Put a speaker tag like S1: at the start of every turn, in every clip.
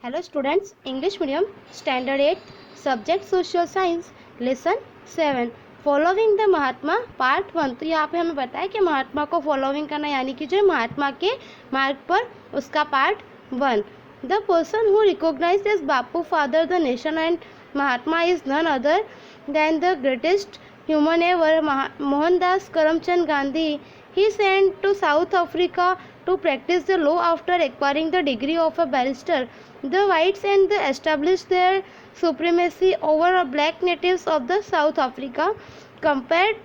S1: Hello students, English medium standard 8 subject social science lesson 7 following the Mahatma part 1। तो यहाँ पे हमें बताया कि महात्मा को फॉलोइंग करना यानी कि जो है महात्मा के मार्ग पर उसका part 1। The person who recognised as Bapu father the nation and Mahatma is none other than the greatest human ever Mohandas Karamchand Gandhi. He sent to South Africa to practice the law after acquiring the degree of a barrister. The whites and established their supremacy over black natives of the South Africa. Compared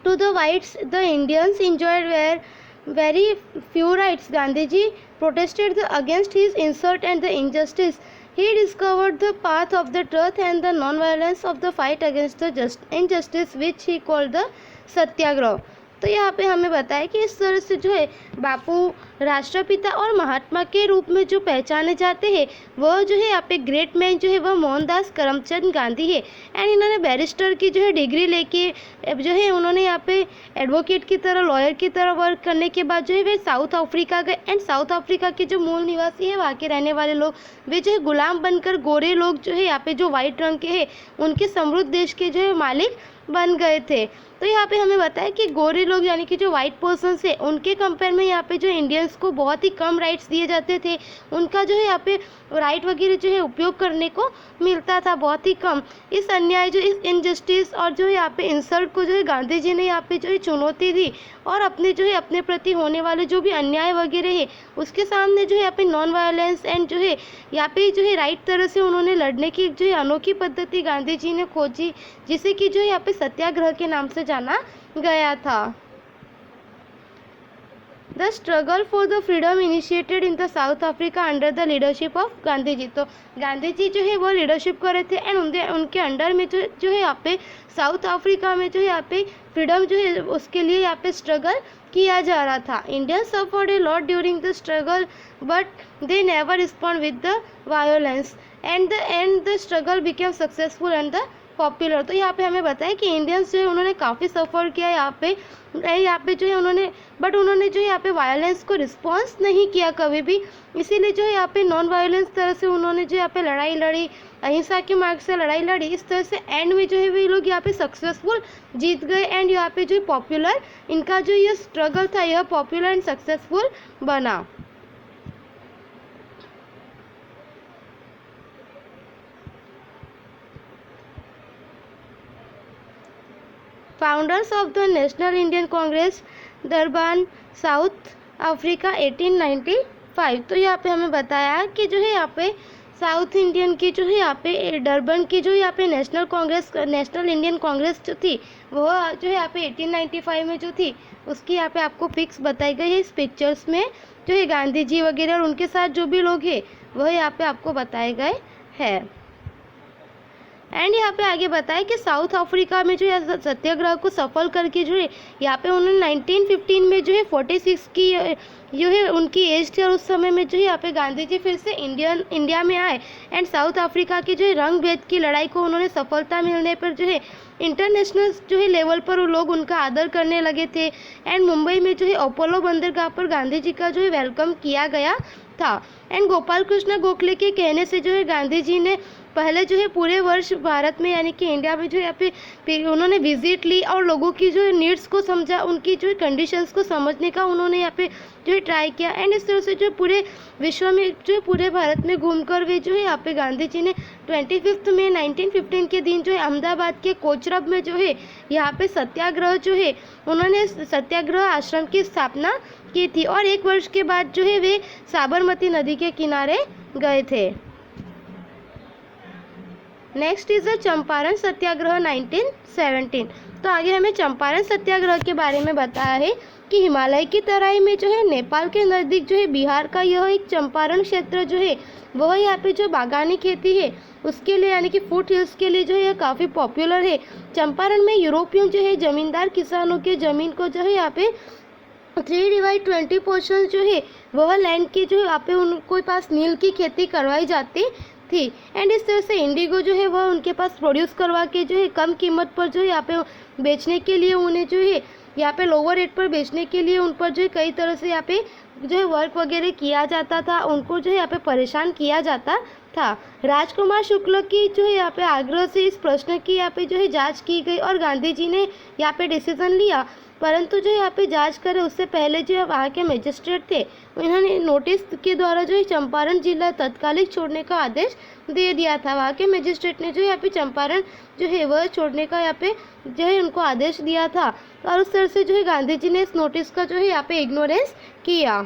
S1: to the whites, the Indians enjoyed very few rights. Gandhiji protested against his insult and the injustice. He discovered the path of the truth and the non-violence of the fight against the injustice, which he called the सत्याग्रह। तो यहाँ पे हमें बताया कि इस तरह से जो है बापू राष्ट्रपिता और महात्मा के रूप में जो पहचाने जाते हैं वह जो है यहाँ पे ग्रेट मैन जो है वह मोहनदास करमचंद गांधी है। एंड इन्होंने बैरिस्टर की जो है डिग्री लेके जो है उन्होंने यहाँ पे एडवोकेट की तरह लॉयर की तरह वर्क करने के बाद जो है वे साउथ अफ्रीका गए। एंड साउथ अफ्रीका के जो मूल निवासी है वहाँ के रहने वाले लोग वे जो है गुलाम बनकर गोरे लोग जो है यहाँ पे जो वाइट रंग के हैं उनके समृद्ध देश के जो है मालिक बन गए थे। तो यहाँ पे हमें बताया कि गोरे लोग यानी कि जो वाइट पर्सन्स है उनके कंपेयर में यहाँ पे जो इंडियंस को बहुत ही कम राइट्स दिए जाते थे। उनका जो है यहाँ पे राइट वगैरह जो है उपयोग करने को मिलता था बहुत ही कम। इस अन्याय जो इस इनजस्टिस और जो है यहाँ पे इंसल्ट को जो है गांधी जी ने यहाँ पे जो है चुनौती दी और अपने जो है अपने प्रति होने वाले जो भी अन्याय वगैरह है उसके सामने जो है यहाँ पे नॉन वायलेंस एंड जो है यहाँ पे जो है राइट तरह से उन्होंने लड़ने की जो है अनोखी पद्धति गांधी जी ने खोजी, जिसे कि जो है यहाँ पे सत्याग्रह के नाम से जाना गया था। The struggle for the freedom initiated in the South Africa under the leadership of Gandhi ji. तो गांधी जी जो है वो लीडरशिप कर रहे थे एंड उनके अंडर में जो है यहाँ पे साउथ अफ्रीका में जो है यहाँ पे फ्रीडम जो है उसके लिए यहाँ पे स्ट्रगल किया जा रहा था। Indian suffered a lot during the struggle but they never respond with the violence and the struggle became successful and the popular. तो यहाँ पे हमें बताया कि इंडियंस जो है उन्होंने काफ़ी सफ़र किया यहाँ पे जो है उन्होंने जो है यहाँ पे वायलेंस को रिस्पॉन्स नहीं किया कभी भी। इसीलिए जो है यहाँ पे नॉन वायलेंस तरह से उन्होंने जो यहाँ पे लड़ाई लड़ी, अहिंसा के मार्ग से लड़ाई लड़ी। इस तरह से एंड में जो है वे लोग यहाँ पे सक्सेसफुल जीत गए एंड यहाँ पे जो पॉपुलर इनका जो ये स्ट्रगल था यह पॉपुलर एंड सक्सेसफुल बना। Founders of the national Indian Congress डरबान south Africa 1895। तो यहाँ पे हमें बताया कि जो है यहाँ पे साउथ इंडियन की जो है यहाँ पे डरबन की जो यहाँ पे नेशनल इंडियन कांग्रेस जो थी वह जो है यहाँ पे 1895 में जो थी उसकी यहाँ पे आपको फिक्स बताई गई है। इस पिक्चर्स में जो है गांधी जी वगैरह और उनके साथ जो भी लोग हैं वह यहाँ पे आपको बताए गए हैं। एंड यहाँ पे आगे बताया कि साउथ अफ्रीका में जो है सत्याग्रह को सफल करके जो है यहाँ पे उन्होंने 1915 में जो है 46 की जो है उनकी एज थी और उस समय में जो है यहाँ पे गांधी जी फिर से इंडिया में आए एंड साउथ अफ्रीका की जो है रंग भेद की लड़ाई को उन्होंने सफलता मिलने पर जो है इंटरनेशनल जो है लेवल पर लोग उनका आदर करने लगे थे। एंड मुंबई में जो है अपोलो बंदरगाह पर गांधी जी का जो है वेलकम किया गया था। एंड गोपाल कृष्ण गोखले के कहने से जो है गांधी जी ने पहले जो है पूरे वर्ष भारत में यानी कि इंडिया में जो है यहाँ पे उन्होंने विजिट ली और लोगों की जो है नीड्स को समझा, उनकी जो है कंडीशंस को समझने का उन्होंने यहाँ पे जो है ट्राई किया। एंड इस तरह से जो पूरे विश्व में जो है पूरे भारत में घूमकर वे जो है यहाँ पे गांधी जी ने 25 मई 1915 के दिन जो है अहमदाबाद के कोचरब में जो है यहाँ पे सत्याग्रह जो है उन्होंने सत्याग्रह आश्रम की स्थापना की थी और 1 वर्ष के बाद जो है वे साबरमती नदी के किनारे गए थे। नेक्स्ट इज द चंपारण सत्याग्रह 1917। तो आगे हमें चंपारण सत्याग्रह के बारे में बताया है कि हिमालय की तराई में जो है नेपाल के नज़दीक जो है बिहार का यह एक चंपारण क्षेत्र जो है वह यहाँ पे जो बागानी खेती है उसके लिए यानी कि फूट हिल्स के लिए जो है यह काफ़ी पॉपुलर है। चंपारण में यूरोपियन जो है जमींदार किसानों के ज़मीन को जो है यहाँ पे 3/20 पोर्शन जो है वह लैंड की जो है यहाँ पे उनके पास नील की खेती करवाई जाती थी। एंड इस तरह से इंडिगो जो है वह उनके पास प्रोड्यूस करवा के जो है कम कीमत पर जो है यहाँ पे बेचने के लिए उन्हें जो है यहाँ पे लोअर रेट पर बेचने के लिए उन पर जो है कई तरह से यहाँ पे जो है वर्क वगैरह किया जाता था, उनको जो है यहाँ पे परेशान किया जाता था। राजकुमार शुक्ल की जो है यहाँ पे आग्रह से इस प्रश्न की यहाँ पे जो है जांच की गई और गांधी जी ने यहाँ पे डिसीजन लिया। परंतु जो यहाँ पे जांच करे उससे पहले जो वहाँ के मजिस्ट्रेट थे, उन्होंने नोटिस के द्वारा जो है चंपारण जिला तत्कालिक छोड़ने का आदेश दे दिया था। वहाँ के मजिस्ट्रेट ने जो यहाँ पे चंपारण जो है वह छोड़ने का यहाँ पे जो है उनको आदेश दिया था और उस तरह से जो है गांधी जी ने इस नोटिस का जो है यहाँ पे इग्नोरेंस किया।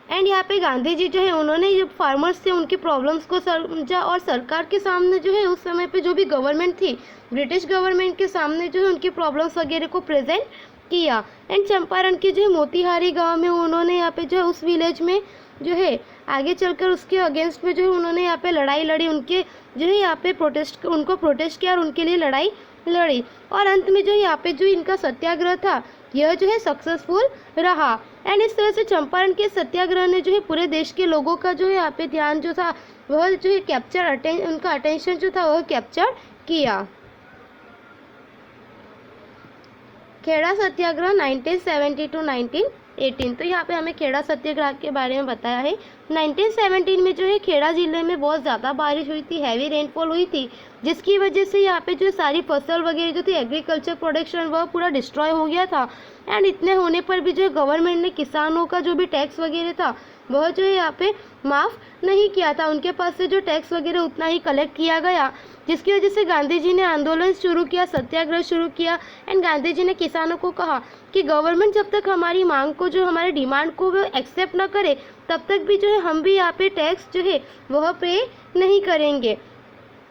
S1: एंड यहाँ पे गांधी जी जो है उन्होंने जब फार्मर्स थे उनकी प्रॉब्लम्स को समझा और सरकार के सामने जो है उस समय पे जो भी गवर्नमेंट थी, ब्रिटिश गवर्नमेंट के सामने जो है उनकी प्रॉब्लम्स वगैरह को प्रेजेंट किया। एंड चंपारण के जो है मोतिहारी गांव में उन्होंने यहाँ पे जो है उस विलेज में जो है आगे चलकर उसके अगेंस्ट में जो है उन्होंने यहाँ पे लड़ाई लड़ी, उनके जो है यहाँ पे प्रोटेस्ट किया और उनके लिए लड़ाई लड़ी और अंत में जो है यहाँ पे जो इनका सत्याग्रह था यह जो है सक्सेसफुल रहा। एंड इस तरह से चंपारण के सत्याग्रह ने जो है पूरे देश के लोगों का जो है यहाँ पे ध्यान जो था वह जो है उनका अटेंशन जो था वह कैप्चर किया। खेड़ा सत्याग्रह 1970 to 1918, तो यहाँ पे हमें खेड़ा सत्याग्रह के बारे में बताया है। 1917 में जो है खेड़ा जिले में बहुत ज़्यादा बारिश हुई थी, हैवी रेनफॉल हुई थी, जिसकी वजह से यहाँ पे जो सारी फसल वगैरह जो थी एग्रीकल्चर प्रोडक्शन वह पूरा डिस्ट्रॉय हो गया था। एंड इतने होने पर भी जो गवर्नमेंट ने किसानों का जो भी टैक्स वगैरह था वह जो है यहाँ पे माफ़ नहीं किया था, उनके पास से जो टैक्स वगैरह उतना ही कलेक्ट किया गया, जिसकी वजह से गांधी जी ने आंदोलन शुरू किया, सत्याग्रह शुरू किया। एंड गांधी जी ने किसानों को कहा कि गवर्नमेंट जब तक हमारी मांग को जो हमारे डिमांड को वो एक्सेप्ट न करे तब तक भी जो है हम भी यहाँ पे टैक्स जो है वह पे नहीं करेंगे।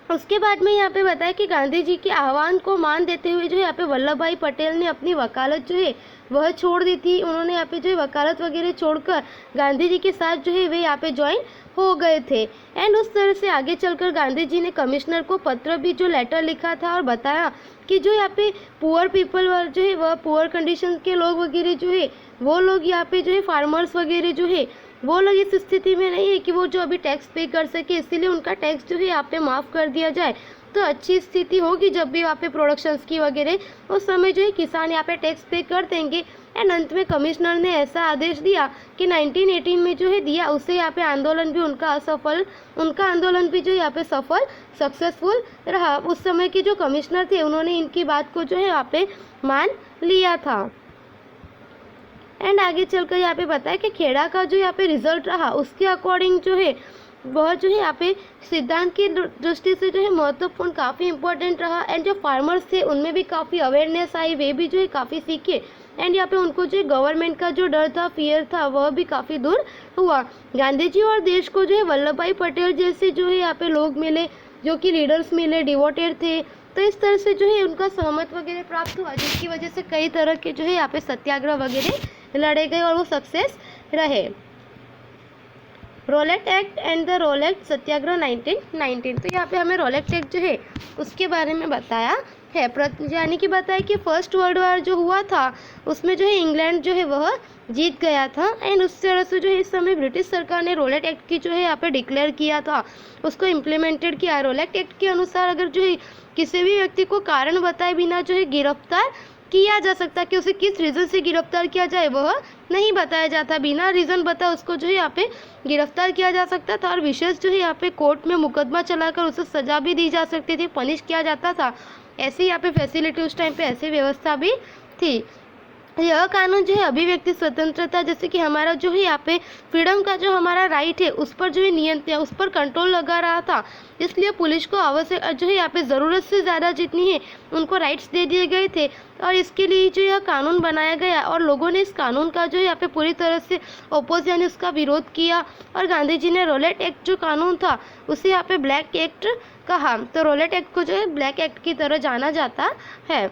S1: उसके बाद में यहाँ पे बताया कि गांधी जी के आह्वान को मान देते हुए जो है यहाँ पे वल्लभ भाई पटेल ने अपनी वकालत जो है वह छोड़ दी थी। उन्होंने यहाँ पे जो है वकालत वगैरह छोड़कर गांधी जी के साथ जो है वे यहाँ पे ज्वाइन हो गए थे। एंड उस तरह से आगे चलकर गांधी जी ने कमिश्नर को पत्र भी जो लेटर लिखा था और बताया कि जो यहाँ पे पुअर पीपल जो है वह पुअर कंडीशन के लोग वगैरह जो है वो लोग यहाँ पे जो है फार्मर्स वगैरह जो है वो लोग इस स्थिति में नहीं है कि वो जो अभी टैक्स पे कर सके, इसीलिए उनका टैक्स जो है यहाँ पे माफ़ कर दिया जाए। तो अच्छी स्थिति होगी जब भी यहाँ पे प्रोडक्शंस की वगैरह उस समय जो है किसान यहाँ पे टैक्स पे कर देंगे। एंड अंत में कमिश्नर ने ऐसा आदेश दिया कि 1918 में जो है दिया उससे यहाँ पे आंदोलन भी उनका आंदोलन भी जो यहाँ पे सक्सेसफुल रहा। उस समय के जो कमिश्नर थे उन्होंने इनकी बात को जो है यहाँ पे मान लिया था। एंड आगे चलकर यहाँ पे बताया कि खेड़ा का जो यहाँ पे रिजल्ट रहा उसके अकॉर्डिंग जो है वह जो है यहाँ पे सिद्धांत की दृष्टि से जो है महत्वपूर्ण काफ़ी इंपॉर्टेंट रहा। एंड जो फार्मर्स थे उनमें भी काफ़ी अवेयरनेस आई, वे भी जो है काफ़ी सीखे। एंड यहाँ पे उनको जो गवर्नमेंट का जो डर था, फियर था, वह भी काफ़ी दूर हुआ। गांधी जी और देश को जो है वल्लभ भाई पटेल जैसे जो है यहाँ पे लोग मिले, जो कि लीडर्स मिले, डिवोटेड थे। तो इस तरह से जो है उनका सहमत वगैरह प्राप्त हुआ, जिसकी वजह से कई तरह के जो है यहाँ पे सत्याग्रह वगैरह लड़े गए और वो सक्सेस रहे। Rowlatt Act and the Rowlatt Satyagraha 1919, तो यहाँ पे हमें रोलेट एक्ट जो है उसके बारे में बताया है। यानी कि बताया कि फर्स्ट वर्ल्ड वार जो हुआ था उसमें जो है इंग्लैंड जो है वह जीत गया था। एंड उस तरह से जो है इस समय ब्रिटिश सरकार ने रोलेट एक्ट की जो है यहाँ पे डिक्लेयर किया था, उसको इम्प्लीमेंटेड किया। रोलेट एक्ट के अनुसार अगर जो है किसी भी व्यक्ति को कारण बताए बिना जो है गिरफ्तार किया जा सकता, कि उसे किस रीज़न से गिरफ्तार किया जाए वह नहीं बताया जाता, बिना रीज़न बताए उसको जो है यहाँ पे गिरफ्तार किया जा सकता था। और विशेष जो है यहाँ पे कोर्ट में मुकदमा चलाकर उसे सज़ा भी दी जा सकती थी, पनिश किया जाता था। ऐसी यहाँ पे फैसिलिटी उस टाइम पे ऐसी व्यवस्था भी थी। यह कानून जो है अभिव्यक्ति स्वतंत्रता, जैसे कि हमारा जो है यहाँ पे फ्रीडम का जो हमारा राइट है उस पर जो है नियंत्रण, उस पर कंट्रोल लगा रहा था। इसलिए पुलिस को आवश्यक जो है यहाँ पे ज़रूरत से ज़्यादा जितनी है उनको राइट्स दे दिए गए थे। और इसके लिए जो यह कानून बनाया गया और लोगों ने इस कानून का जो है यहाँ पे पूरी तरह से ओपोज यानी उसका विरोध किया। और गांधी जी ने रोलेट एक्ट जो कानून था उसे यहाँ पे ब्लैक एक्ट कहा। तो रोलेट एक्ट को जो है ब्लैक एक्ट की तरह जाना जाता है।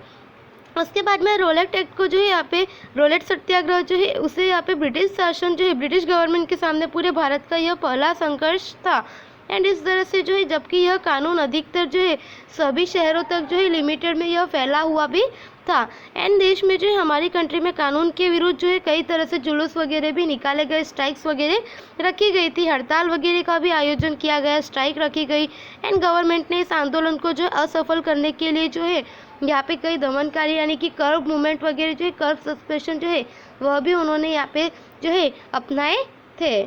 S1: उसके बाद में रोलेट एक्ट को जो है यहाँ पे रोलेट सत्याग्रह जो है उसे यहाँ पे ब्रिटिश शासन जो है ब्रिटिश गवर्नमेंट के सामने पूरे भारत का यह पहला संघर्ष था। एंड इस तरह से जो है जबकि यह कानून अधिकतर जो है सभी शहरों तक जो है लिमिटेड में यह फैला हुआ भी था। एंड देश में जो है हमारी कंट्री में कानून के विरुद्ध जो है कई तरह से जुलूस वगैरह भी निकाले गए, स्ट्राइक्स वगैरह रखी गई थी, हड़ताल वगैरह का भी आयोजन किया गया, स्ट्राइक रखी गई। एंड गवर्नमेंट ने इस आंदोलन को जो है असफल करने के लिए जो है यहाँ पे कई दमनकारी यानी कि कर्व मूवमेंट वगैरह जो है कर्व सस्पेंशन जो है वह भी उन्होंने यहाँ पे जो है अपनाए थे।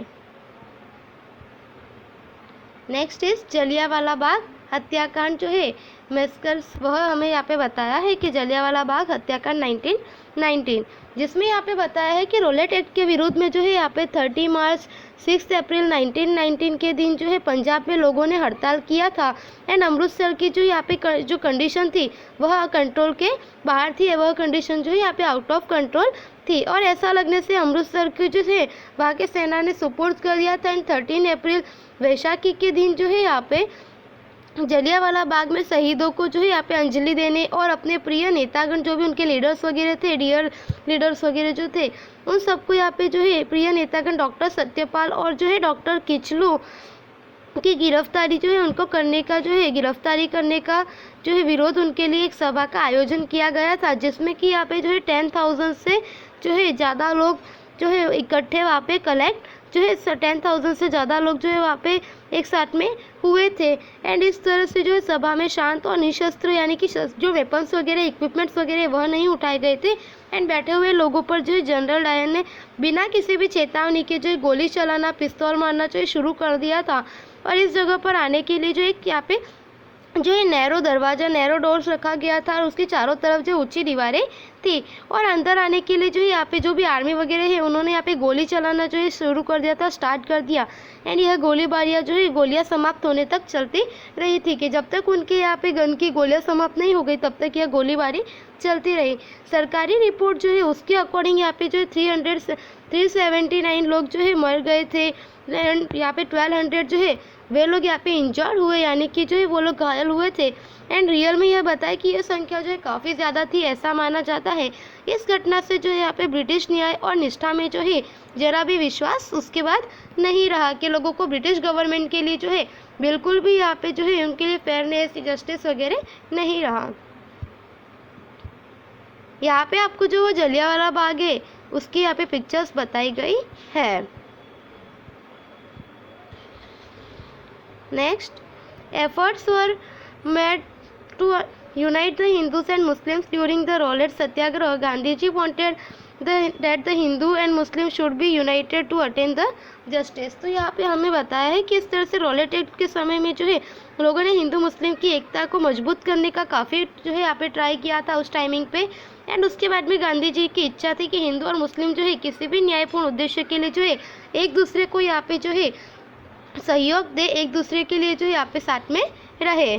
S1: नेक्स्ट इज जलियांवाला बाग हत्याकांड जो है मैस्कर्स, वह हमें यहाँ पे बताया है कि जलियांवाला बाग हत्याकांड 1919, जिसमें यहाँ पे बताया है कि रॉलेट एक्ट के विरुद्ध में जो है यहाँ पे 30 मार्च 6 अप्रैल 1919 के दिन जो है पंजाब में लोगों ने हड़ताल किया था। एंड अमृतसर की जो यहाँ पे जो कंडीशन थी वह कंट्रोल के बाहर थी, वह कंडीशन जो है यहाँ पे आउट ऑफ कंट्रोल थी। और ऐसा लगने से अमृतसर की जो है वहाँ के सेना ने सुपुर्द कर दिया था। एंड 13 अप्रैल वैशाखी के दिन जो है यहाँ पे जलियांवाला बाग में शहीदों को जो है यहाँ पे अंजलि देने और अपने प्रिय नेतागण जो भी उनके लीडर्स वगैरह थे, डियर लीडर्स वगैरह जो थे, उन सबको यहाँ पे जो है प्रिय नेतागण डॉक्टर सत्यपाल और जो है डॉक्टर किचलू की गिरफ्तारी जो है उनको करने का जो है गिरफ्तारी करने का जो है विरोध उनके लिए एक सभा का आयोजन किया गया था, जिसमें कि यहाँ पे जो है 10,000 से जो है ज़्यादा लोग जो है इकट्ठे वहाँ पे कलेक्ट जो है 10,000 से ज़्यादा लोग जो है वहाँ पे एक साथ में हुए थे। एंड इस तरह से जो है सभा में शांत और निशस्त्र यानी कि जो वेपन्स वगैरह इक्विपमेंट्स वगैरह वह नहीं उठाए गए थे। एंड बैठे हुए लोगों पर जो है जनरल डायर ने बिना किसी भी चेतावनी के जो है गोली चलाना, पिस्तौल मारना जो है शुरू कर दिया था। और इस जगह पर आने के लिए जो एक यहाँ पे जो है नैरो दरवाज़ा, नैरो डोर्स रखा गया था और उसके चारों तरफ जो ऊंची दीवारें थी। और अंदर आने के लिए जो है यहाँ पे जो भी आर्मी वगैरह है उन्होंने यहाँ पे गोली चलाना जो है शुरू कर दिया था, स्टार्ट कर दिया। एंड यह गोलीबारियाँ जो है गोलियाँ समाप्त होने तक चलती रही थी कि जब तक उनके यहाँ पे गन की गोलियाँ समाप्त नहीं हो गई तब तक यह गोलीबारी चलती रही। सरकारी रिपोर्ट जो है उसके अकॉर्डिंग यहाँ पे जो है 379 लोग जो है मर गए थे। एंड यहाँ पे 1200 जो है वे लोग यहाँ पे इंजर्ड हुए यानी कि जो है वो लोग घायल हुए थे। एंड रियल में यह बताया कि यह संख्या जो है काफ़ी ज़्यादा थी, ऐसा माना जाता है। इस घटना से जो है यहाँ पे ब्रिटिश न्याय और निष्ठा में जो है जरा भी विश्वास उसके बाद नहीं रहा कि लोगों को ब्रिटिश गवर्नमेंट के लिए जो है बिल्कुल भी यहाँ पे जो है उनके लिए फेयरनेस, जस्टिस वगैरह नहीं रहा। यहाँ पे आपको जो वो जलियांवाला बाग है उसकी यहाँ पे पिक्चर्स बताई गई है। Next, efforts were made to unite the Hindus and Muslims during the Rowlatt Satyagraha. Gandhiji wanted that the Hindu and Muslims should be united to attain the justice. तो यहाँ पे हमें बताया है कि इस तरह से रॉलेट एक्ट के समय में जो है लोगों ने हिंदू मुस्लिम की एकता को मजबूत करने का काफ़ी जो है यहाँ पे ट्राई किया था उस टाइमिंग पे। एंड उसके बाद में गांधी जी की इच्छा थी कि हिंदू और मुस्लिम जो है किसी भी न्यायपूर्ण उद्देश्य के लिए जो है एक दूसरे को यहाँ पे जो है सहयोग दे, एक दूसरे के लिए जो यहाँ पे साथ में रहे।